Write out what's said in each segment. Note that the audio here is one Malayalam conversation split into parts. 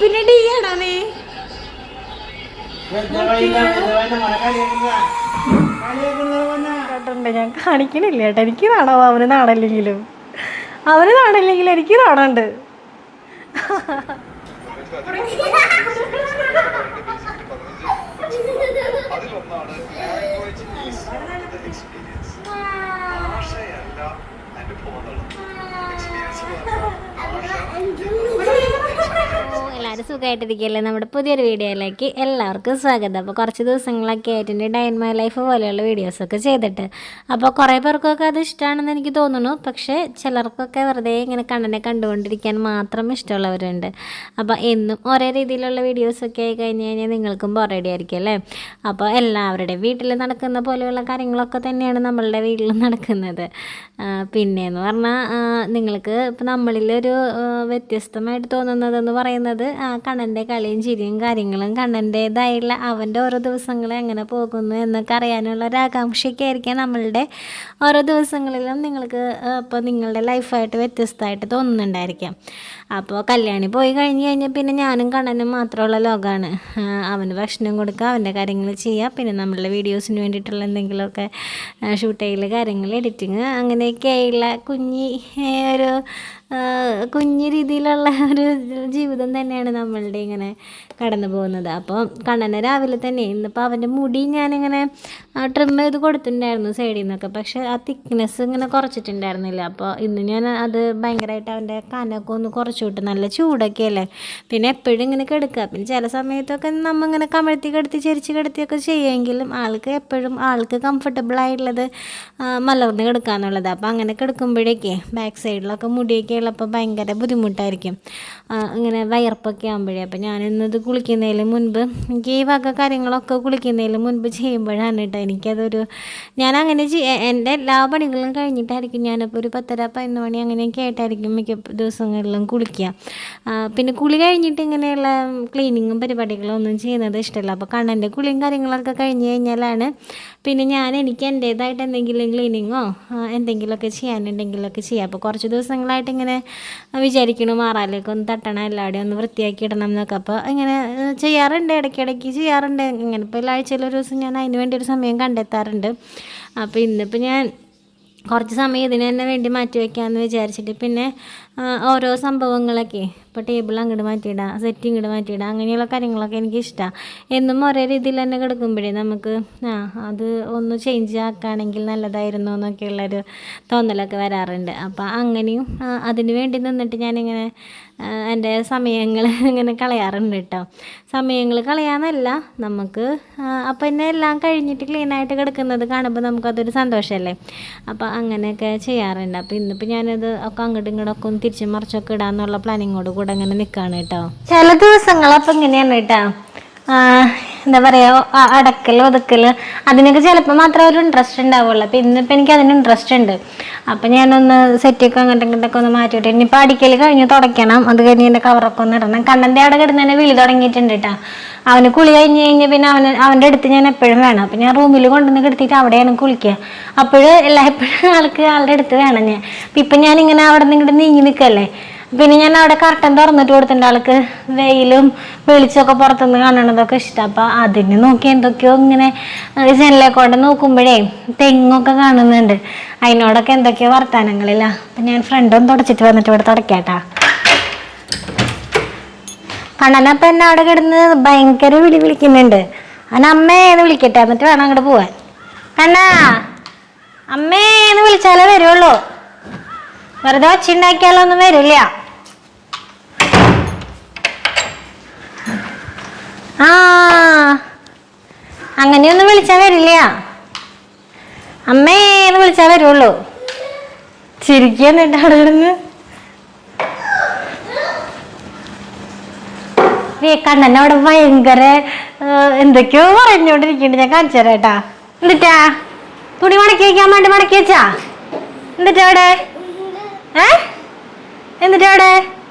പിന്നെ ഡീയാണോ നീ? ഞാൻ കാണിക്കണില്ല കേട്ടോ. എനിക്ക് നാണോ? അവന് നാണല്ലെങ്കിലും എനിക്ക് നാണുണ്ട്. എല്ലാവരും സുഖമായിട്ടിരിക്കുകയല്ലേ? നമ്മുടെ പുതിയൊരു വീഡിയോയിലേക്ക് എല്ലാവർക്കും സ്വാഗതം. അപ്പോൾ കുറച്ച് ദിവസങ്ങളൊക്കെ ആയിട്ട് എൻ്റെ ഡേ ഇൻ മൈ ലൈഫ് പോലെയുള്ള വീഡിയോസൊക്കെ ചെയ്തിട്ട് അപ്പോൾ കുറേ പേർക്കൊക്കെ അത് ഇഷ്ടമാണെന്ന് എനിക്ക് തോന്നുന്നു. പക്ഷേ ചിലർക്കൊക്കെ വെറുതെ ഇങ്ങനെ കണ്ണനെ കണ്ടുകൊണ്ടിരിക്കാൻ മാത്രം ഇഷ്ടമുള്ളവരുണ്ട്. അപ്പോൾ എന്നും ഒരേ രീതിയിലുള്ള വീഡിയോസൊക്കെ ആയി കഴിഞ്ഞ് കഴിഞ്ഞാൽ നിങ്ങൾക്കും ബോറടി ആയിരിക്കും അല്ലേ? അപ്പോൾ എല്ലാവരുടെയും വീട്ടിൽ നടക്കുന്ന പോലെയുള്ള കാര്യങ്ങളൊക്കെ തന്നെയാണ് നമ്മളുടെ വീട്ടിൽ നടക്കുന്നത്. പിന്നെയെന്ന് പറഞ്ഞാൽ നിങ്ങൾക്ക് ഇപ്പോൾ നമ്മളിലൊരു വ്യത്യസ്തമായിട്ട് തോന്നുന്നതെന്ന് പറയുന്നത് കണ്ണൻ്റെ കളിയും ചിരിയും കാര്യങ്ങളും കണ്ണൻ്റേതായുള്ള അവൻ്റെ ഓരോ ദിവസങ്ങളെ എങ്ങനെ പോകുന്നു എന്നൊക്കെ അറിയാനുള്ള ഒരു ആകാംക്ഷയൊക്കെ ആയിരിക്കാം നമ്മളുടെ ഓരോ ദിവസങ്ങളിലും നിങ്ങൾക്ക് ഇപ്പോൾ നിങ്ങളുടെ ലൈഫായിട്ട് വ്യത്യസ്തമായിട്ട് തോന്നുന്നുണ്ടായിരിക്കാം. അപ്പോൾ കല്യാണി പോയി കഴിഞ്ഞാൽ പിന്നെ ഞാനും കണ്ണനും മാത്രമുള്ള ലോകമാണ്. അവന് ഭക്ഷണം കൊടുക്കുക, അവൻ്റെ കാര്യങ്ങൾ ചെയ്യുക, പിന്നെ നമ്മളുടെ വീഡിയോസിന് വേണ്ടിയിട്ടുള്ള എന്തെങ്കിലുമൊക്കെ ഷൂട്ട് ചെയ്യൽ കാര്യങ്ങൾ, എഡിറ്റിങ്, അങ്ങനെയൊക്കെയുള്ള കുഞ്ഞു രീതിയിലുള്ള ഒരു ജീവിതം തന്നെയാണ് നമ്മളുടെ ഇങ്ങനെ കടന്നു പോകുന്നത്. അപ്പോൾ കണ്ണനെ രാവിലെ തന്നെ ഇന്നിപ്പോൾ അവൻ്റെ മുടി ഞാനിങ്ങനെ ട്രിം ചെയ്ത് കൊടുത്തിട്ടുണ്ടായിരുന്നു സൈഡിൽ നിന്നൊക്കെ. പക്ഷേ ആ തിക്നെസ് ഇങ്ങനെ കുറച്ചിട്ടുണ്ടായിരുന്നില്ല. അപ്പോൾ ഇന്ന് ഞാൻ അത് ഭയങ്കരമായിട്ട് അവൻ്റെ കനമൊക്കെ ഒന്ന് കുറച്ചു വിട്ടു. നല്ല ചൂടൊക്കെ അല്ലേ, പിന്നെ എപ്പോഴും ഇങ്ങനെ കിടക്കുക. പിന്നെ ചില സമയത്തൊക്കെ നമ്മൾ ഇങ്ങനെ കമഴ്ത്തി കിടത്തി ചെരിച്ച് കിടത്തിയൊക്കെ ചെയ്യുമെങ്കിലും ആൾക്ക് കംഫർട്ടബിളായിട്ടുള്ളത് മലർന്ന് കിടക്കുക എന്നുള്ളത്. അപ്പോൾ അങ്ങനെ കിടക്കുമ്പോഴേക്കേ ബാക്ക് സൈഡിലൊക്കെ മുടിയൊക്കെ ഉള്ളപ്പോൾ ഭയങ്കര ബുദ്ധിമുട്ടായിരിക്കും, ഇങ്ങനെ വയർപ്പൊക്കെ ആകുമ്പോഴേ. അപ്പോൾ ഞാനിന്നത് കുളിക്കുന്നതിന് മുൻപ് എനിക്ക് ഈ വക കാര്യങ്ങളൊക്കെ കുളിക്കുന്നതിന് മുൻപ് ചെയ്യുമ്പോഴാണ് കേട്ടോ ഞാനങ്ങനെ എൻ്റെ എല്ലാ പണികളും കഴിഞ്ഞിട്ടായിരിക്കും ഞാനിപ്പോൾ ഒരു 10:30-11 മണി അങ്ങനെയൊക്കെ ആയിട്ടായിരിക്കും മിക്ക ദിവസങ്ങളിലും കുളിക്കുക. പിന്നെ കുളി കഴിഞ്ഞിട്ട് ഇങ്ങനെയുള്ള ക്ലീനിങ്ങും പരിപാടികളും ഒന്നും ചെയ്യുന്നത് ഇഷ്ടമല്ല. അപ്പോൾ കണ്ണൻ്റെ കുളിയും കാര്യങ്ങളൊക്കെ കഴിഞ്ഞ് കഴിഞ്ഞാലാണ് പിന്നെ എനിക്ക് എൻ്റേതായിട്ട് എന്തെങ്കിലും ക്ലീനിങ്ങോ എന്തെങ്കിലുമൊക്കെ ചെയ്യാനുണ്ടെങ്കിലൊക്കെ ചെയ്യാം. അപ്പോൾ കുറച്ച് ദിവസങ്ങളായിട്ട് ഇങ്ങനെ വിചാരിക്കണം മാറാലേക്ക് ഒന്ന് തട്ടണം, എല്ലാവരുടെയും ഒന്ന് വൃത്തിയാക്കി ഇടണം എന്നൊക്കെ. അപ്പോൾ ഇങ്ങനെ ചെയ്യാറുണ്ട്, ഇടയ്ക്കിടയ്ക്ക് ചെയ്യാറുണ്ട്. ഇങ്ങനെ ഇപ്പോൾ ആഴ്ചയിലൊരു ദിവസം ഞാൻ അതിന് വേണ്ടി ഒരു സമയം കണ്ടെത്താറുണ്ട്. അപ്പോൾ ഇന്നിപ്പോൾ ഞാൻ കുറച്ച് സമയം ഇതിന് തന്നെ വേണ്ടി മാറ്റി വയ്ക്കാമെന്ന് വിചാരിച്ചിട്ട് പിന്നെ ഓരോ സംഭവങ്ങളൊക്കെ ഇപ്പോൾ ടേബിൾ അങ്ങോട്ട് മാറ്റിയിടുക, സെറ്റ് ഇങ്ങോട്ട് മാറ്റിയിടുക, അങ്ങനെയുള്ള കാര്യങ്ങളൊക്കെ എനിക്കിഷ്ടമാണ്. എന്നും ഒരേ രീതിയിൽ തന്നെ കിടക്കുമ്പോഴേ നമുക്ക് അത് ഒന്ന് ചേഞ്ച് ആക്കുകയാണെങ്കിൽ നല്ലതായിരുന്നു എന്നൊക്കെയുള്ളൊരു തോന്നലൊക്കെ വരാറുണ്ട്. അപ്പോൾ അങ്ങനെയും അതിന് വേണ്ടി നിന്നിട്ട് ഞാനിങ്ങനെ എൻ്റെ സമയങ്ങൾ ഇങ്ങനെ കളയാറുണ്ട് കേട്ടോ. സമയങ്ങൾ കളയാമെന്നല്ല, നമുക്ക് അപ്പോൾ എന്നെ എല്ലാം കഴിഞ്ഞിട്ട് ക്ലീനായിട്ട് കിടക്കുന്നത് കാണുമ്പോൾ നമുക്കതൊരു സന്തോഷമല്ലേ. അപ്പോൾ അങ്ങനെയൊക്കെ ചെയ്യാറുണ്ട്. അപ്പോൾ ഇന്നിപ്പോൾ ഞാനത് ഒക്കെ അങ്ങോട്ടും ഇങ്ങോട്ടൊക്കെ ഒന്ന് തിരിച്ച് മറിച്ചൊക്കെ ഇടാമെന്നുള്ള പ്ലാനിങ്ങോട് കൂടെ അങ്ങനെ നിൽക്കുകയാണ് കേട്ടോ. ചില ദിവസങ്ങളപ്പോൾ ഇങ്ങനെയാണ് കേട്ടോ, എന്താ പറയുക, അടക്കൽ ഒതുക്കൽ അതിനൊക്കെ ചിലപ്പോൾ മാത്രമേ ഒരു ഇൻട്രസ്റ്റ് ഉണ്ടാവുള്ളൂ. അപ്പോൾ ഇന്നിപ്പോൾ എനിക്ക് അതിന് ഇൻട്രസ്റ്റ് ഉണ്ട്. അപ്പം ഞാനൊന്ന് സെറ്റൊക്കെ അങ്ങോട്ടും ഇങ്ങോട്ടൊക്കെ ഒന്ന് മാറ്റിയിട്ട് ഇനിയിപ്പോൾ അടിക്കൽ കഴിഞ്ഞ് തുടയ്ക്കണം. അത് കഴിഞ്ഞ് എൻ്റെ കവറൊക്കെ ഒന്ന് ഇടണം. കണ്ണൻ്റെ അവിടെ കിടന്നതിനെ വിളി തുടങ്ങിയിട്ടുണ്ട് കേട്ടോ. അവന് കുളി കഴിഞ്ഞ് കഴിഞ്ഞാൽ പിന്നെ അവൻ്റെ അടുത്ത് ഞാൻ എപ്പോഴും വേണം. അപ്പം ഞാൻ റൂമിൽ കൊണ്ടുവന്ന് കിടത്തിയിട്ട് അവിടെയാണ് കുളിക്കുക. എപ്പോഴും ആളുടെ അടുത്ത് വേണം ഞാൻ. ഇപ്പം ഞാനിങ്ങനെ അവിടെ നിന്ന് ഇങ്ങോട്ട് നീങ്ങി നിൽക്കല്ലേ. പിന്നെ ഞാൻ അവിടെ കർട്ടൻ തുറന്നിട്ട് കൊടുത്തിട്ടുണ്ട്. ആൾക്ക് വെയിലും വെളിച്ചമൊക്കെ പുറത്തുനിന്ന് കാണണതൊക്കെ ഇഷ്ടം. അപ്പോൾ അതിന് നോക്കി എന്തൊക്കെയോ ഇങ്ങനെ ജനലേക്കോടെ നോക്കുമ്പോഴേ തെങ്ങൊക്കെ കാണുന്നുണ്ട്. അതിനോടൊക്കെ എന്തൊക്കെയോ വർത്താനങ്ങളില്ല. അപ്പം ഞാൻ ഫ്രണ്ടൊന്ന് തുടച്ചിട്ട് വന്നിട്ട് ഇവിടെ തുടയ്ക്കാട്ടാ. കണ്ണനപ്പം എന്നെ അവിടെ കിടന്ന് ഭയങ്കര വിളിക്കുന്നുണ്ട്. അവൻ അമ്മേന്ന് വിളിക്കട്ടെ, എന്നിട്ട് വേണം അങ്ങോട്ട് പോവാൻ. കണ്ണാ അമ്മേന്ന് വിളിച്ചാലേ വരുള്ളൂ, വെറുതെ ഒച്ചുണ്ടാക്കിയാലൊന്നും വരില്ല. അങ്ങനെയൊന്നും വിളിച്ചാൽ വരില്ല, അമ്മേന്ന് വിളിച്ചാൽ വരുള്ളൂ. ചിരിക്കുന്നിട്ട് അവിടെ കിടന്ന് കണ്ണൻ അവിടെ ഭയങ്കര എന്തൊക്കെയോ പറഞ്ഞോണ്ടിരിക്കുന്നുണ്ട്. ഞാൻ കാണിച്ചു തരാം കേട്ടാ. എന്നിട്ടാ തുണി മടക്കി വയ്ക്കാൻ വേണ്ടി മടക്കി വെച്ചാ എന്നിട്ടാ അവിടെ എന്നിട്ടാ അവിടെ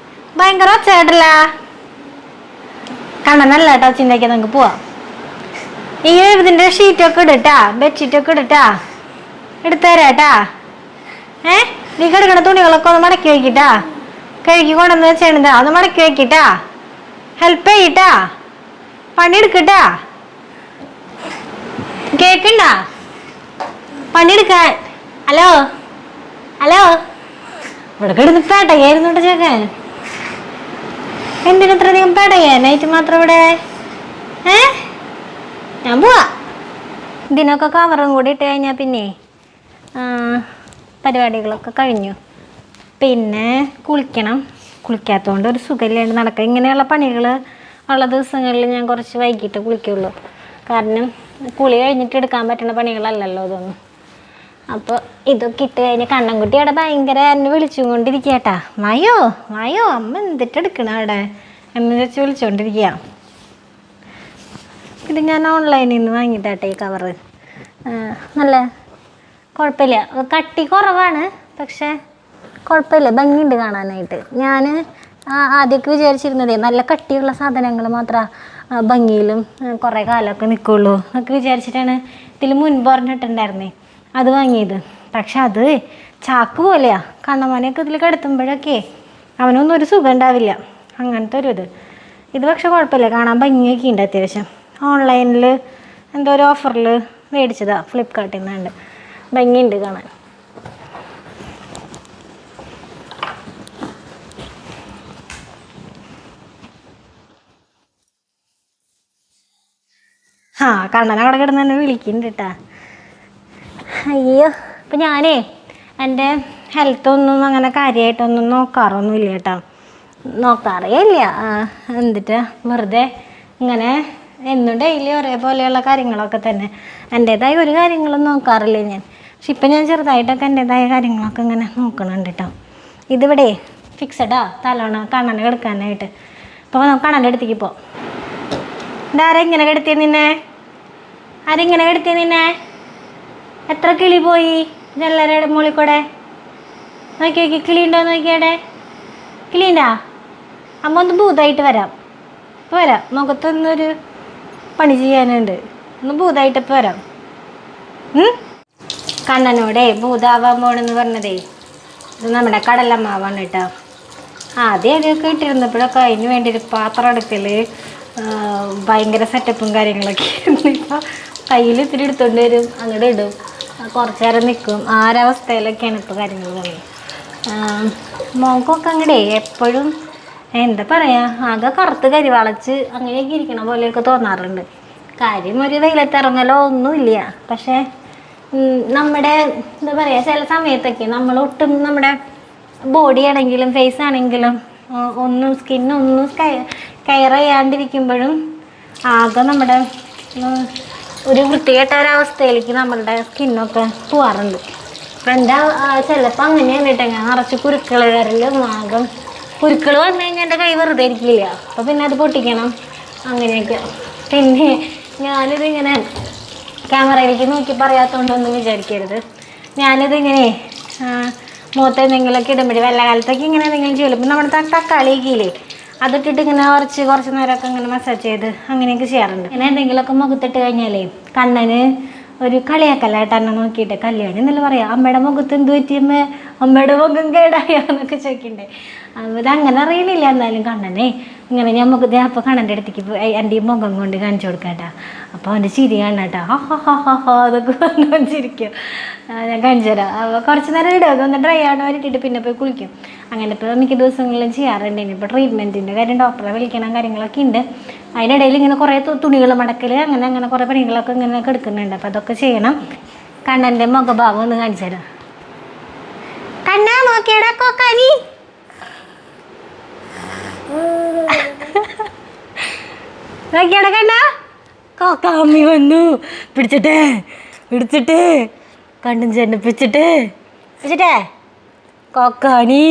ഭയങ്കര ഒച്ചയായിട്ടല്ല. കണ്ണനല്ല കേട്ടോ ഒച്ചുണ്ടാക്കിയാൽ നമുക്ക് പോവാം. ഈ ഇതിൻ്റെ ഷീറ്റൊക്കെ ഇടട്ടാ, ബെഡ്ഷീറ്റൊക്കെ ഇടട്ടാ. എടുത്തു തരാട്ടാ. നീ കിടക്കണ തുണികളൊക്കെ ഒന്ന് മടക്കി വയ്ക്കിട്ടാ. കഴുകി കൊണ്ടുവന്ന് വെച്ചേണതാ, ഒന്ന് മടക്കി വയ്ക്കിട്ടാ. ഹെൽപ്പ് ചെയ്യട്ടാ, പണിയെടുക്കട്ടാ. കേക്കണ്ടാ പണിയെടുക്കാൻ? Hello hello. ഇവിടെ കിടന്ന് പേട്ടയായിരുന്നു കേട്ടോ ചേക്കൻ. എന്തിനു ഇത്രയധികം പേട്ടയാനായിട്ട് മാത്രം ഇവിടെ? ഞാൻ പോവാ. ഇതിനൊക്കെ കവറും കൂടി ഇട്ട് കഴിഞ്ഞാൽ പിന്നെ പരിപാടികളൊക്കെ കഴിഞ്ഞു. പിന്നെ കുളിക്കണം. കുളിക്കാത്തതുകൊണ്ട് ഒരു സുഖമില്ലാണ്ട് നടക്കുക. ഇങ്ങനെയുള്ള പണികൾ ഉള്ള ദിവസങ്ങളിൽ ഞാൻ കുറച്ച് വൈകിട്ട് കുളിക്കുള്ളൂ. കാരണം കുളി കഴിഞ്ഞിട്ട് എടുക്കാൻ പറ്റുന്ന പണികളല്ലല്ലോ ഇതൊന്നും. അപ്പോൾ ഇതൊക്കെ ഇട്ട് കഴിഞ്ഞ് കണ്ണൻകുട്ടി അവിടെ ഭയങ്കര എന്നെ വിളിച്ചും കൊണ്ടിരിക്കട്ടാ. വായോ വായോ അമ്മ എന്തിട്ടെടുക്കണ അവിടെ എന്ന് വെച്ച് വിളിച്ചുകൊണ്ടിരിക്കുക. ഇത് ഞാൻ ഓൺലൈനിൽ നിന്ന് വാങ്ങിയിട്ടാട്ടെ ഈ കവറ്. നല്ല കുഴപ്പമില്ല, കട്ടി കുറവാണ്, പക്ഷേ കുഴപ്പമില്ല, ഭംഗിയുണ്ട് കാണാനായിട്ട്. ഞാൻ ആദ്യമൊക്കെ വിചാരിച്ചിരുന്നതേ നല്ല കട്ടിയുള്ള സാധനങ്ങൾ മാത്രമേ ഭംഗിയിലും കുറേ കാലമൊക്കെ നിൽക്കുള്ളൂ എന്നൊക്കെ വിചാരിച്ചിട്ടാണ് ഇതിൽ മുൻപ് പറഞ്ഞിട്ടുണ്ടായിരുന്നേ അത് വാങ്ങിയത്. പക്ഷെ അത് ചാക്ക് പോലെയാണ്. കണ്ണമ്മനെയൊക്കെ ഇതിൽ കിടത്തുമ്പോഴൊക്കെ അവനൊന്നും ഒരു സുഖം ഉണ്ടാവില്ല, അങ്ങനത്തെ ഒരു ഇത് പക്ഷെ കുഴപ്പമില്ല, കാണാൻ ഭംഗിയൊക്കെ ഉണ്ട് അത്യാവശ്യം. ഓൺലൈനിൽ എന്തോ ഒരു ഓഫറിൽ മേടിച്ചതാണ്, ഫ്ലിപ്കാർട്ടിൽ നിന്നുണ്ട്. ഭംഗിയുണ്ട് കാണാൻ. കണ്ണൻ അവിടെ കിടന്ന് തന്നെ വിളിക്കുന്നുണ്ട് കേട്ടാ. അയ്യോ, ഇപ്പം ഞാനേ എൻ്റെ ഹെൽത്തൊന്നും അങ്ങനെ കാര്യമായിട്ടൊന്നും നോക്കാറൊന്നുമില്ല കേട്ടോ. നോക്കാറേ ഇല്ല. എന്നിട്ട് വെറുതെ ഇങ്ങനെ എന്നും ഡെയിലി ഒരേപോലെയുള്ള കാര്യങ്ങളൊക്കെ തന്നെ. എൻ്റേതായ ഒരു കാര്യങ്ങളും നോക്കാറില്ല ഞാൻ. പക്ഷെ ഇപ്പം ഞാൻ ചെറുതായിട്ടൊക്കെ എൻ്റേതായ കാര്യങ്ങളൊക്കെ ഇങ്ങനെ നോക്കണുണ്ട് കേട്ടോ. ഇതിവിടെ ഫിക്സഡാ തലോണ കണ്ണനെ കിടക്കാനായിട്ട്. അപ്പോൾ കണ്ണൻ്റെ അടുത്തേക്ക് പോ. ഇതാരാ ഇങ്ങനെ കിടത്തിയ നിന്നെ? ആരിങ്ങനെ കിടത്തിയ നിന്നെ? എത്ര കിളി പോയി ജല്ലരയുടെ മുകളിൽ കൂടെ? നോക്കി നോക്കി, കിളി ഉണ്ടോ നോക്കിയാടെ? കിളിയുണ്ടാ? അമ്മ ഒന്ന് ഭൂതമായിട്ട് വരാം. ഇപ്പോൾ വരാം, മുഖത്തൊന്നൊരു പണി ചെയ്യാനുണ്ട്. ഒന്ന് ഭൂതമായിട്ടിപ്പോൾ വരാം. കണ്ണനോടെ ഭൂതാവാൻ പോണെന്ന് പറഞ്ഞതേ ഇത് നമ്മുടെ കടലമ്മാവാണ് കേട്ടോ. ആദ്യമൊക്കെ ഇട്ടിരുന്നപ്പോഴൊക്കെ അതിന് വേണ്ടി ഒരു പാത്രം എടുക്കൽ ഭയങ്കര സെറ്റപ്പും കാര്യങ്ങളൊക്കെ ആയിരുന്നു. ഇപ്പോൾ കയ്യിൽ ഇത്തിരി എടുത്തുകൊണ്ട് വരും, അങ്ങോട്ട് ഇടും, കുറച്ച് നേരം നിൽക്കും. ആ ഒരവസ്ഥയിലൊക്കെയാണ് ഇപ്പോൾ കാര്യങ്ങൾ തന്നെ. മോക്കൊക്കെ അങ്ങടെ എപ്പോഴും എന്താ പറയുക, ആകെ കറുത്ത് കരിവാളച്ച് അങ്ങനെയൊക്കെ ഇരിക്കണ പോലെയൊക്കെ തോന്നാറുണ്ട്. കാര്യം ഒരു വെയിലത്തിറങ്ങലോ ഒന്നുമില്ല. പക്ഷേ നമ്മുടെ എന്താ പറയുക, ചില സമയത്തൊക്കെ നമ്മളൊട്ടും നമ്മുടെ ബോഡി ആണെങ്കിലും ഫേസ് ആണെങ്കിലും ഒന്നും സ്കിന്നൊന്നും കെയർ ചെയ്യാണ്ടിരിക്കുമ്പോഴും ആകെ നമ്മുടെ ഒരു വൃത്തികെട്ട ഒരവസ്ഥയിലേക്ക് നമ്മളുടെ സ്കിന്നൊക്കെ പോവാറുണ്ട്. അപ്പം എൻ്റെ ചിലപ്പോൾ അങ്ങനെയാണ് കേട്ടോ. ഞാൻ നിറച്ച് കുരുക്കൾ വരലും ആകം കുരുക്കൾ വന്നു കഴിഞ്ഞാൽ എൻ്റെ കൈ വെറുതെ ഇരിക്കില്ല. അപ്പോൾ പിന്നെ അത് പൊട്ടിക്കണം അങ്ങനെയൊക്കെ. പിന്നെ ഞാനിതിങ്ങനെ ക്യാമറയിലേക്ക് നോക്കി പറയാത്തതുകൊണ്ടൊന്നും വിചാരിക്കരുത്. ഞാനിതിങ്ങനെ മുഖത്ത് എന്തെങ്കിലുമൊക്കെ ഇടുമ്പോഴേ വല്ല കാലത്തൊക്കെ ഇങ്ങനെ എന്തെങ്കിലും ചെയ്യില്ല. ഇപ്പം നമ്മുടെ തക്കാളിയൊക്കെ ഇല്ലേ, അതിട്ടിട്ട് ഇങ്ങനെ കുറച്ച് നേരമൊക്കെ ഇങ്ങനെ മസാജ് ചെയ്ത് അങ്ങനെയൊക്കെ ചെയ്യാറുണ്ട്. ഇങ്ങനെ എന്തെങ്കിലുമൊക്കെ മുഖത്തിട്ട് കഴിഞ്ഞാലേ കണ്ണന് ഒരു കളിയാക്കല്ലായിട്ട് എന്നെ നോക്കിയിട്ട് കല്യാണി എന്നല്ല പറയാം, അമ്മയുടെ മുഖത്ത് എന്ത് പറ്റിയമ്മേ, അമ്മയുടെ മുഖം കേടായോ എന്നൊക്കെ ചോദിക്കണ്ടേ. അതങ്ങനെ അറിയണില്ല. എന്നാലും കണ്ണനെ ഇങ്ങനെ ഞാൻ അപ്പോൾ കണ്ണൻ്റെ അടുത്തേക്ക് എൻ്റെ ഈ മുഖം കൊണ്ട് കാണിച്ചു കൊടുക്കാട്ടാ. അപ്പോൾ അവൻ്റെ ചിരി കാണാട്ടാ, ഹോ അതൊക്കെ പറഞ്ഞു ചിരിക്കും. ഞാൻ കാണിച്ചു തരാം. അപ്പോൾ കുറച്ച് നേരം ഇടും, അതൊന്ന് ഡ്രൈ ആവണ വരിട്ടിട്ട് പിന്നെ പോയി കുളിക്കും. അങ്ങനെ ഇപ്പോൾ മിക്ക ദിവസങ്ങളിലും ചെയ്യാറുണ്ട്. ഇനിയിപ്പോൾ ട്രീറ്റ്മെൻറ്റിൻ്റെ കാര്യം ഡോക്ടറെ വിളിക്കണം കാര്യങ്ങളൊക്കെ ഉണ്ട്. അതിനിടയിൽ ഇങ്ങനെ കുറേ തുണികൾ മടക്കൽ അങ്ങനെ കുറേ പണികളൊക്കെ ഇങ്ങനെ എടുക്കുന്നുണ്ട്. അപ്പോൾ അതൊക്കെ ചെയ്യണം. കണ്ണൻ്റെ മുഖഭാവം ഒന്ന് കാണിച്ചു തരാം. കണ്ണാ നോക്കിയടാ കോക്കാനി. നോക്കിയടാ കണ്ണാ, കോക്കാമ്മി വന്നു. പിടിച്ചിട്ടേ കണ്ണും ചെന്നെ പിടിച്ചിട്ടേ കോക്കാനി.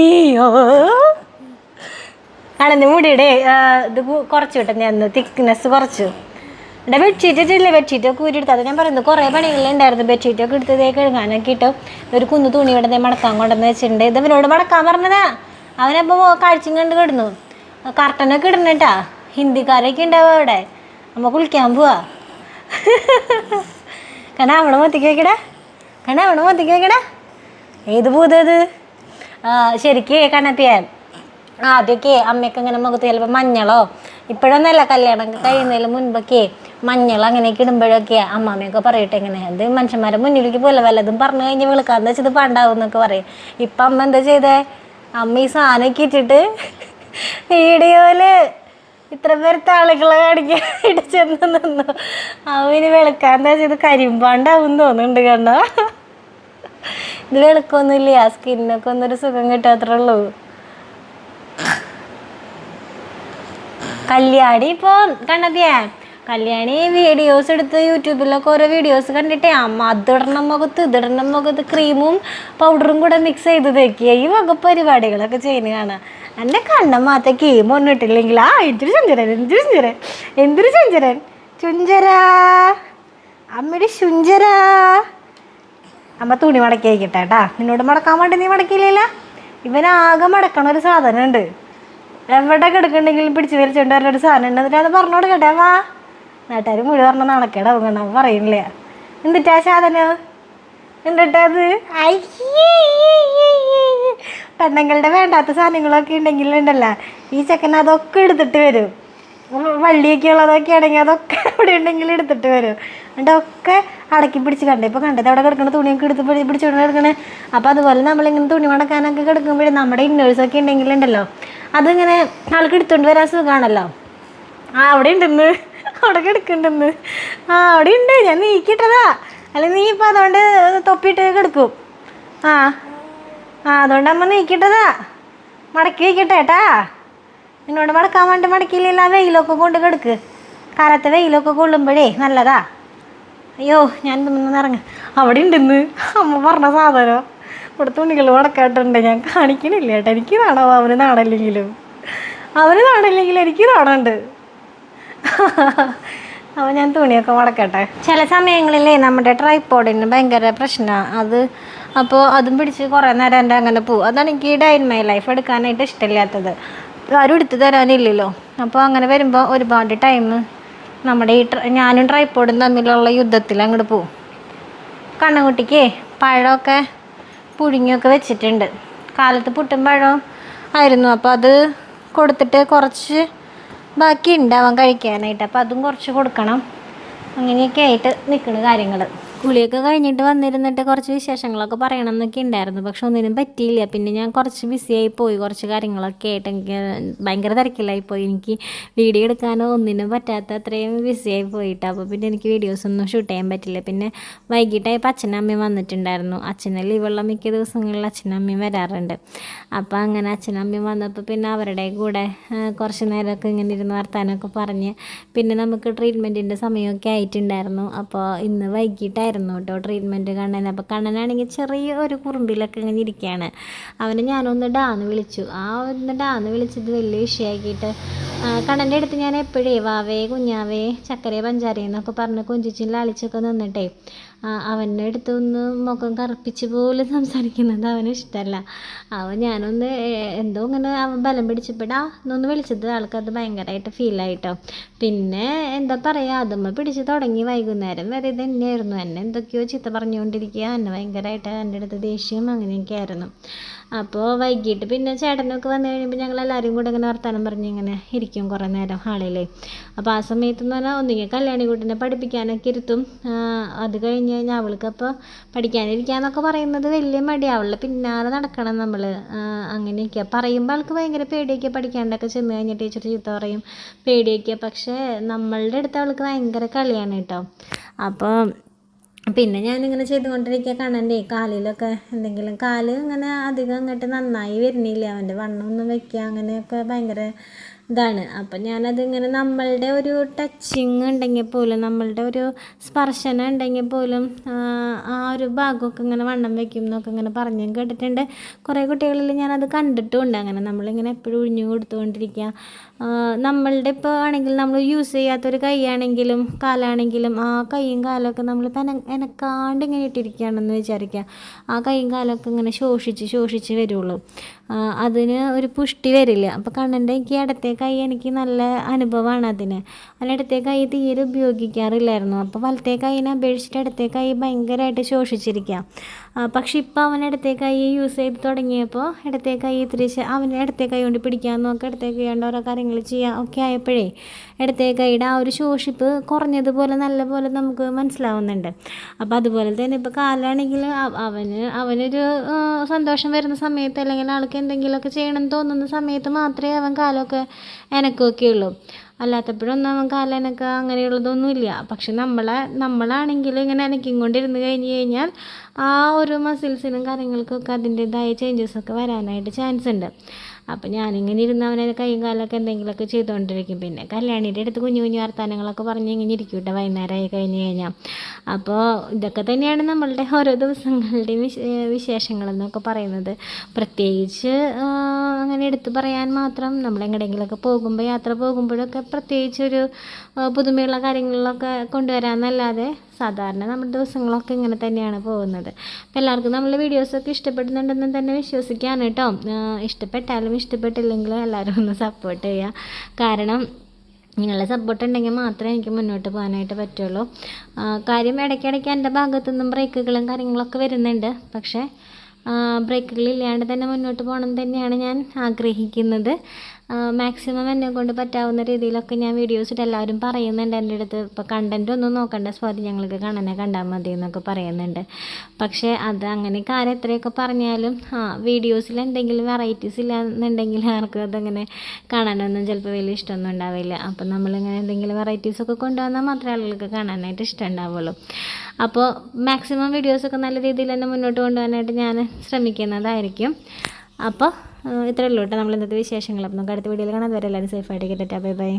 ആണെന്ന് മുടിയുടെ ഇത് കുറച്ച് കിട്ടും. ഞാൻ തിക്നെസ് കുറച്ചു. എൻ്റെ ബെഡ്ഷീറ്റ് ഇല്ല, ബെഡ്ഷീറ്റൊക്കെ ഊരിയെടുത്തത് ഞാൻ പറയുന്നത് കുറേ പണികളുണ്ടായിരുന്നു. ബെഡ്ഷീറ്റൊക്കെ എടുത്തതേ കഴുകാനൊക്കെ ഇട്ടു. ഒരു കുന്നു തുണി ഇവിടെ മടക്കാൻ കൊണ്ടുവന്ന് വെച്ചിട്ടുണ്ട്. ഇത് അവനോട് മടക്കാൻ പറഞ്ഞതാ. അവനപ്പോൾ കാഴ്ചയും കണ്ട് കിടന്നു. കർട്ടനൊക്കെ ഇടണേട്ടാ. ഹിന്ദിക്കാരൊക്കെ ഉണ്ടാവും അവിടെ. നമ്മൾ കുളിക്കാൻ പോവാ. കാരണം അവിടെ മൊത്തിക്ക് വെക്കടേ. കണ്ണ അവിടെ മൊത്തക്ക് വെക്കടാ. ഏത് ഭൂതത്? ശരിക്ക് കണ്ണപ്പിയെ ആദ്യമൊക്കെ അമ്മയൊക്കെ ഇങ്ങനെ മുഖത്ത് ചിലപ്പോൾ മഞ്ഞളോ, ഇപ്പോഴൊന്നല്ല കല്യാണം കഴിയുന്നതിന് മുൻപൊക്കെ മഞ്ഞൾ അങ്ങനെയൊക്കെ ഇടുമ്പോഴൊക്കെ അമ്മാമ്മയൊക്കെ പറയട്ടെ ഇങ്ങനെ അത് മനുഷ്യന്മാരെ മുന്നിലേക്ക് പോലെ വല്ലതും പറഞ്ഞു കഴിഞ്ഞ് വിളിക്കാന്ന് വെച്ചത് പാണ്ടാവും എന്നൊക്കെ പറയും. ഇപ്പം അമ്മ എന്താ ചെയ്തേ? അമ്മ ഈ സാധനമൊക്കെ ഇട്ടിട്ട് വീഡിയോയില് ഇത്ര പേരത്തെ ആളുകളെ കാണിക്കാനായിട്ട് ചെന്ന് നിന്നു. അവന് വെളുക്കാന്ന് വെച്ചത് കരിമ്പാണ്ടാവും തോന്നുന്നുണ്ട്. കണ്ടോ, ഇത് വെളുക്കൊന്നുമില്ല, സ്കിന്നൊക്കെ ഒന്നൊരു സുഖം കിട്ടാത്രേ ഉള്ളൂ. കല്യാണി ഇപ്പോൾ കണ്ണതിയേ, കല്യാണി വീഡിയോസ് എടുത്ത് യൂട്യൂബിലൊക്കെ ഓരോ വീഡിയോസ് കണ്ടിട്ടേ അമ്മ അതിടണം മുഖത്ത് ഇതിടണം മുഖത്ത് ക്രീമും പൗഡറും കൂടെ മിക്സ് ചെയ്ത് തേക്കുക ഈ വക പരിപാടികളൊക്കെ ചെയ്യുന്ന കാണാം. എൻ്റെ കണ്ണം മാത്രം ക്രീം ഒന്നും ഇട്ടില്ലെങ്കിൽ എന്തൊരു ചുഞ്ചരൻ, എന്തൊരു ചുഞ്ചരൻ, എന്തൊരു ചുഞ്ചരൻ, ചുഞ്ചരാ അമ്മയുടെ ചുഞ്ചരാ. അമ്മ തുണി മടക്കി വയ്ക്കട്ടെ കേട്ടാ. നിന്നോട് മടക്കാൻ വേണ്ടി നീ മടക്കിയില്ല. ഇവനാകെ മടക്കണ ഒരു സാധനം ഉണ്ട്, എവിടെ കിടക്കുന്നുണ്ടെങ്കിലും പിടിച്ച് വലിച്ചോണ്ട് വരുന്ന ഒരു സാധനം ഉണ്ട്. എന്നിട്ട് അത് പറഞ്ഞു കൊടുക്കട്ടെ. വാ, നാട്ടുകാർ മുഴുവൻ പറഞ്ഞ നാണക്കേടാവും. കണ്ണ പറയുന്നില്ല എന്നിട്ടാ സാധനം എന്നിട്ടത് പെണ്ണുങ്ങളുടെ വേണ്ടാത്ത സാധനങ്ങളൊക്കെ ഉണ്ടെങ്കിലുണ്ടല്ലോ ഈ ചെക്കൻ അതൊക്കെ എടുത്തിട്ട് വരും. വള്ളിയൊക്കെ ഉള്ളതൊക്കെ ആണെങ്കിൽ അതൊക്കെ അവിടെ ഉണ്ടെങ്കിൽ എടുത്തിട്ട് വരും. എന്നിട്ടൊക്കെ അടക്കി പിടിച്ച് കണ്ടേ. ഇപ്പോൾ കണ്ടത് അവിടെ കിടക്കണ തുണിയൊക്കെ എടുത്ത് പിടിച്ചുകൊണ്ട് കിടക്കണേ. അപ്പോൾ അതുപോലെ നമ്മളിങ്ങനെ തുണി മടക്കാനൊക്കെ കിടക്കുമ്പോഴേ നമ്മുടെ ഇന്നേഴ്സൊക്കെ ഉണ്ടെങ്കിലുണ്ടല്ലോ അതിങ്ങനെ ആൾക്ക് എടുത്തുകൊണ്ട് വരാൻ സുഖമാണല്ലോ. അവിടെ ഉണ്ടെന്ന്, അവിടെ കിടക്കുന്നുണ്ടെന്ന്, അവിടെ ഉണ്ട്, ഞാൻ നീക്കിയിട്ടതാ. അല്ലെങ്കിൽ നീ ഇപ്പം അതുകൊണ്ട് തൊപ്പിയിട്ട് കിടക്കും. അതുകൊണ്ട് അമ്മ നീക്കിയിട്ടതാ. മടക്കി വയ്ക്കട്ടെ ഏട്ടാ. നിന്നോട് മടക്കാൻ വേണ്ടി മടക്കിയില്ല. വെയിലൊക്കെ കൊണ്ട് കിടക്ക്. കാലത്തെ വെയിലൊക്കെ കൊള്ളുമ്പോഴേ നല്ലതാ. അയ്യോ, ഞാൻ ഇറങ്ങ. അവിടെ ഉണ്ടെന്ന് അമ്മ പറഞ്ഞ സാധനം. ഇവിടെ തുണികൾ മടക്കാട്ടുണ്ട്. ഞാൻ കാണിക്കണില്ല ഏട്ടാ, എനിക്ക് നാണോ. അവന് നാണല്ലെങ്കിലും എനിക്ക് നാണുണ്ട്. അപ്പോൾ ഞാൻ തുണിയൊക്കെ മടക്കട്ടെ. ചില സമയങ്ങളിലേ നമ്മുടെ ട്രൈപോഡിന് ഭയങ്കര പ്രശ്നമാണ് അപ്പോൾ അതും പിടിച്ച് കുറേ നേരം എൻ്റെ അങ്ങനെ പോവും. അതാണ് എനിക്ക് ഡേ ഇൻ മൈ ലൈഫ് എടുക്കാനായിട്ട് ഇഷ്ടമില്ലാത്തത്. ആരും എടുത്തു തരാനില്ലല്ലോ. അപ്പോൾ അങ്ങനെ വരുമ്പോൾ ഒരുപാട് ടൈം നമ്മുടെ ഞാനും ട്രൈപോഡും തമ്മിലുള്ള യുദ്ധത്തിൽ അങ്ങോട്ട് പോവും. കണ്ണുകുട്ടിക്ക് പഴമൊക്കെ പുഴുങ്ങിയൊക്കെ വെച്ചിട്ടുണ്ട്. കാലത്ത് പുട്ടും പഴവും ആയിരുന്നു. അപ്പോൾ അത് കൊടുത്തിട്ട് കുറച്ച് ബാക്കി ഉണ്ടാവാൻ കഴിക്കാനായിട്ട്. അപ്പോൾ അതും കുറച്ച് കൊടുക്കണം. അങ്ങനെയൊക്കെ ആയിട്ട് നിൽക്കുന്ന കാര്യങ്ങൾ. കുളിയൊക്കെ കഴിഞ്ഞിട്ട് വന്നിരുന്നിട്ട് കുറച്ച് വിശേഷങ്ങളൊക്കെ പറയണം എന്നൊക്കെ ഉണ്ടായിരുന്നു. പക്ഷെ ഒന്നിനും പറ്റിയില്ല. പിന്നെ ഞാൻ കുറച്ച് ബിസിയായി പോയി. കുറച്ച് കാര്യങ്ങളൊക്കെ ആയിട്ട് എനിക്ക് ഭയങ്കര തിരക്കിലായിപ്പോയി. എനിക്ക് വീഡിയോ എടുക്കാനോ ഒന്നിനും പറ്റാത്ത അത്രയും ബിസിയായി പോയിട്ട്. അപ്പോൾ പിന്നെ എനിക്ക് വീഡിയോസൊന്നും ഷൂട്ട് ചെയ്യാൻ പറ്റില്ല. പിന്നെ വൈകിട്ടായപ്പോൾ അച്ഛനും അമ്മയും വന്നിട്ടുണ്ടായിരുന്നു. അച്ഛന് ലീവുള്ള മിക്ക ദിവസങ്ങളിൽ അച്ഛനും അമ്മയും വരാറുണ്ട്. അപ്പോൾ അങ്ങനെ അച്ഛനും അമ്മയും വന്നപ്പോൾ പിന്നെ അവരുടെ കൂടെ കുറച്ച് നേരമൊക്കെ ഇങ്ങനെ ഇരുന്ന് വർത്താനമൊക്കെ പറഞ്ഞ് പിന്നെ നമുക്ക് ട്രീറ്റ്മെൻറ്റിൻ്റെ സമയമൊക്കെ ആയിട്ടുണ്ടായിരുന്നു. അപ്പോൾ ഇന്ന് വൈകിട്ടായിരുന്നു കേട്ടോ ട്രീറ്റ്മെൻറ്റ് കണ്ണൻ. അപ്പോൾ കണ്ണനാണെങ്കിൽ ചെറിയ ഒരു കുറുമ്പിലൊക്കെ ഇങ്ങനെ ഇരിക്കുകയാണ്. അവനെ ഞാനൊന്ന് ഡാന്ന് വിളിച്ചു. ഒന്ന് ഡാന്ന് വിളിച്ചത് വലിയ വിഷയമാക്കിയിട്ട് കണ്ണൻ്റെ അടുത്ത് ഞാൻ എപ്പോഴേ വാവേ കുഞ്ഞാവേ ചക്കര പഞ്ചാര എന്നൊക്കെ പറഞ്ഞ് കൊഞ്ചിച്ചും ലാളിച്ചൊക്കെ നിന്നിട്ടേ അവൻ്റെ അടുത്ത് ഒന്ന് മുഖം കറുപ്പിച്ച് പോലും സംസാരിക്കുന്നത് അവന് ഇഷ്ടമല്ല. ഞാനൊന്ന് എന്തോ ഇങ്ങനെ അവൻ ബലം പിടിച്ചപ്പോഴാ എന്നൊന്ന് വിളിച്ചത് ആൾക്കത് ഭയങ്കരമായിട്ട് ഫീലായിട്ടോ. പിന്നെ എന്താ പറയുക, അതുമ്മ പിടിച്ച് തുടങ്ങി വൈകുന്നേരം വരെ ഇത് തന്നെയായിരുന്നു. എന്നെ എന്തൊക്കെയോ ചീത്ത പറഞ്ഞുകൊണ്ടിരിക്കുക, എന്നെ ഭയങ്കരമായിട്ട് എൻ്റെ അടുത്ത് ദേഷ്യം അങ്ങനെയൊക്കെ ആയിരുന്നു. അപ്പോൾ വൈകിട്ട് പിന്നെ ചേട്ടനൊക്കെ വന്നു കഴിയുമ്പോൾ ഞങ്ങളെല്ലാവരും കൂടെ ഇങ്ങനെ വർത്താനം പറഞ്ഞ് ഇങ്ങനെ ഇരിക്കും കുറേ നേരം ഹാളിൽ. അപ്പോൾ ആ സമയത്തെന്ന് പറഞ്ഞാൽ ഒന്നുകിൽ കല്യാണിക്കുട്ടനെ പഠിപ്പിക്കാനൊക്കെ ഇരുത്തും. അത് കഴിഞ്ഞ് കഴിഞ്ഞാൽ അവൾക്കപ്പോൾ പഠിക്കാനിരിക്കാന്നൊക്കെ പറയുന്നത് വലിയ മടി. അവളുടെ പിന്നാലെ നടക്കണം നമ്മൾ. അങ്ങനെയൊക്കെ പറയുമ്പോൾ ആൾക്ക് ഭയങ്കര പേടിയൊക്കെ, പഠിക്കാണ്ടൊക്കെ ചെന്ന് കഴിഞ്ഞാൽ ടീച്ചർ ചീത്ത പറയും, പേടിയൊക്കെ. പക്ഷേ നമ്മളുടെ അടുത്ത് അവൾക്ക് ഭയങ്കര കളിയാണ് കേട്ടോ. അപ്പോൾ പിന്നെ ഞാനിങ്ങനെ ചെയ്തുകൊണ്ടിരിക്കുക. കണ്ണൻ്റെ കാലിലൊക്കെ എന്തെങ്കിലും കാല് ഇങ്ങനെ അധികം അങ്ങോട്ട് നന്നായി വരുന്നില്ല. അവൻ്റെ വണ്ണമൊന്നും വയ്ക്കുക അങ്ങനെയൊക്കെ ഭയങ്കര ഇതാണ്. അപ്പം ഞാനതിങ്ങനെ നമ്മളുടെ ഒരു ടച്ചിങ് ഉണ്ടെങ്കിൽ പോലും, നമ്മളുടെ ഒരു സ്പർശനം ഉണ്ടെങ്കിൽ പോലും ആ ഒരു ഭാഗമൊക്കെ ഇങ്ങനെ വണ്ണം വയ്ക്കും എന്നൊക്കെ ഇങ്ങനെ പറഞ്ഞ് കേട്ടിട്ടുണ്ട്. കുറേ കുട്ടികളിൽ ഞാനത് കണ്ടിട്ടുമുണ്ട്. അങ്ങനെ നമ്മളിങ്ങനെ എപ്പോഴും ഒഴിഞ്ഞു കൊടുത്തുകൊണ്ടിരിക്കുക. നമ്മളുടെ ഇപ്പോൾ ആണെങ്കിൽ നമ്മൾ യൂസ് ചെയ്യാത്തൊരു കൈയാണെങ്കിലും കാലാണെങ്കിലും ആ കൈയും കാലമൊക്കെ നമ്മളിപ്പോൾ എനക്കാണ്ട് ഇങ്ങനെ ഇട്ടിരിക്കുകയാണെന്ന് വിചാരിക്കുക. ആ കൈയും കാലമൊക്കെ ഇങ്ങനെ ശോഷിച്ച് വരുള്ളൂ. അതിന് ഒരു പുഷ്ടി വരില്ല. അപ്പോൾ കണ്ണൻ്റെ എനിക്ക് ഇടത്തെ കൈ എനിക്ക് നല്ല അനുഭവമാണ് അതിന്. ഇടത്തെ കൈ തീരെ ഉപയോഗിക്കാറില്ലായിരുന്നു. അപ്പോൾ വലത്തെ കൈയിനെ അപേക്ഷിച്ചിട്ട് ഇടത്തെ കൈ ഭയങ്കരമായിട്ട് ശോഷിച്ചിരിക്കാം. പക്ഷെ ഇപ്പോൾ അവൻ ഇടത്തെ കൈ യൂസ് ചെയ്ത് തുടങ്ങിയപ്പോൾ ഇടത്തെ കൈ ഇത്തിരി അവന് ഇടത്തെ കൈ കൊണ്ട് പിടിക്കാൻ നോക്കുക, ഇടത്തെ കൈ കൊണ്ട് ഓരോ കാര്യങ്ങൾ ചെയ്യാൻ ഒക്കെ ആയപ്പോഴേ ഇടത്തെ കൈയുടെ ആ ഒരു ശോഷിപ്പ് കുറഞ്ഞതുപോലെ നല്ലപോലെ നമുക്ക് മനസ്സിലാവുന്നുണ്ട്. അപ്പോൾ അതുപോലെ തന്നെ ഇപ്പോൾ കാലാണെങ്കിൽ അവനൊരു സന്തോഷം വരുന്ന സമയത്ത് അല്ലെങ്കിൽ ആൾക്ക് എന്തെങ്കിലുമൊക്കെ ചെയ്യണമെന്ന് തോന്നുന്ന സമയത്ത് മാത്രമേ അവൻ കാലമൊക്കെ എനക്കൊക്കെ ഉള്ളൂ. അല്ലാത്തപ്പോഴൊന്നും അവൻ കാലനക്ക അങ്ങനെയുള്ളതൊന്നുമില്ല. പക്ഷെ നമ്മളാണെങ്കിൽ ഇങ്ങനെ അനക്കും കൊണ്ടിരുന്ന് കഴിഞ്ഞാൽ ആ ഒരു മസിൽസിനും കാര്യങ്ങൾക്കൊക്കെ അതിൻ്റേതായ ചേഞ്ചസൊക്കെ വരാനായിട്ട് ചാൻസ് ഉണ്ട്. അപ്പോൾ ഞാനിങ്ങനെ ഇരുന്ന് അവനെ കൈയും കാലമൊക്കെ എന്തെങ്കിലുമൊക്കെ ചെയ്തുകൊണ്ടിരിക്കും. പിന്നെ കല്യാണിയുടെ അടുത്ത് കുഞ്ഞു കുഞ്ഞു വർത്താനങ്ങളൊക്കെ പറഞ്ഞ് ഇങ്ങനെ ഇരിക്കും കേട്ടോ വൈകുന്നേരമായി കഴിഞ്ഞ് കഴിഞ്ഞാൽ. അപ്പോൾ ഇതൊക്കെ തന്നെയാണ് നമ്മളുടെ ഓരോ ദിവസങ്ങളുടെയും വിശേഷങ്ങളെന്നൊക്കെ പറയുന്നത്. പ്രത്യേകിച്ച് അങ്ങനെ എടുത്തു പറയാൻ മാത്രം നമ്മളെങ്ങടെങ്കിലുമൊക്കെ പോകുമ്പോൾ യാത്ര പോകുമ്പോഴൊക്കെ പ്രത്യേകിച്ചൊരു പുതുമയുള്ള കാര്യങ്ങളിലൊക്കെ കൊണ്ടുവരാമെന്നല്ലാതെ സാധാരണ നമ്മുടെ ദിവസങ്ങളൊക്കെ ഇങ്ങനെ തന്നെയാണ് പോകുന്നത്. അപ്പോൾ എല്ലാവർക്കും നമ്മളെ വീഡിയോസൊക്കെ ഇഷ്ടപ്പെടുന്നുണ്ടെന്ന് തന്നെ വിശ്വസിക്കുകയാണ് കേട്ടോ. ഇഷ്ടപ്പെട്ടാലും ഇഷ്ടപ്പെട്ടില്ലെങ്കിലും എല്ലാവരും ഒന്ന് സപ്പോർട്ട് ചെയ്യുക. കാരണം നിങ്ങളുടെ സപ്പോർട്ട് ഉണ്ടെങ്കിൽ മാത്രമേ എനിക്ക് മുന്നോട്ട് പോകാനായിട്ട് പറ്റുള്ളൂ. കാര്യം ഇടയ്ക്കിടയ്ക്ക് എൻ്റെ ഭാഗത്തുനിന്നും ബ്രേക്കുകളും കാര്യങ്ങളൊക്കെ വരുന്നുണ്ട്. പക്ഷേ ബ്രേക്കുകളില്ലാണ്ട് തന്നെ മുന്നോട്ട് പോകണം തന്നെയാണ് ഞാൻ ആഗ്രഹിക്കുന്നത്. മാക്സിമം എന്നെ കൊണ്ട് പറ്റാവുന്ന രീതിയിലൊക്കെ ഞാൻ വീഡിയോസിട്ട് എല്ലാവരും പറയുന്നുണ്ട് എൻ്റെ അടുത്ത്. ഇപ്പോൾ കണ്ടൻറ്റ് ഒന്നും നോക്കണ്ട സ്വാതി, ഞങ്ങൾക്ക് കണ്ണനെ കണ്ടാൽ മതി എന്നൊക്കെ പറയുന്നുണ്ട്. പക്ഷേ അത് അങ്ങനെയൊക്കെ എത്രയൊക്കെ പറഞ്ഞാലും വീഡിയോസിൽ എന്തെങ്കിലും വെറൈറ്റീസ് ഇല്ല എന്നുണ്ടെങ്കിൽ ആർക്കും അതങ്ങനെ കാണാനൊന്നും ചിലപ്പോൾ വലിയ ഇഷ്ടമൊന്നും ഉണ്ടാവില്ല. അപ്പം നമ്മളിങ്ങനെ എന്തെങ്കിലും വെറൈറ്റീസൊക്കെ കൊണ്ടുവന്നാൽ മാത്രമേ ആളുകൾക്ക് കാണാനായിട്ട് ഇഷ്ടം ഉണ്ടാവുള്ളൂ. അപ്പോൾ മാക്സിമം വീഡിയോസൊക്കെ നല്ല രീതിയിൽ തന്നെ മുന്നോട്ട് കൊണ്ടുപോകാനായിട്ട് ഞാൻ ശ്രമിക്കുന്നതായിരിക്കും. അപ്പോൾ ഇത്രയേ ഉള്ളൂ കേട്ടോ നമ്മൾ ഇന്നത്തെ വിശേഷങ്ങൾ. അപ്പോൾ നമുക്ക് അടുത്ത വീഡിയോയിൽ കാണാൻ വരെ എല്ലാവരും സേഫായിട്ട് കേട്ടോ. Bye bye.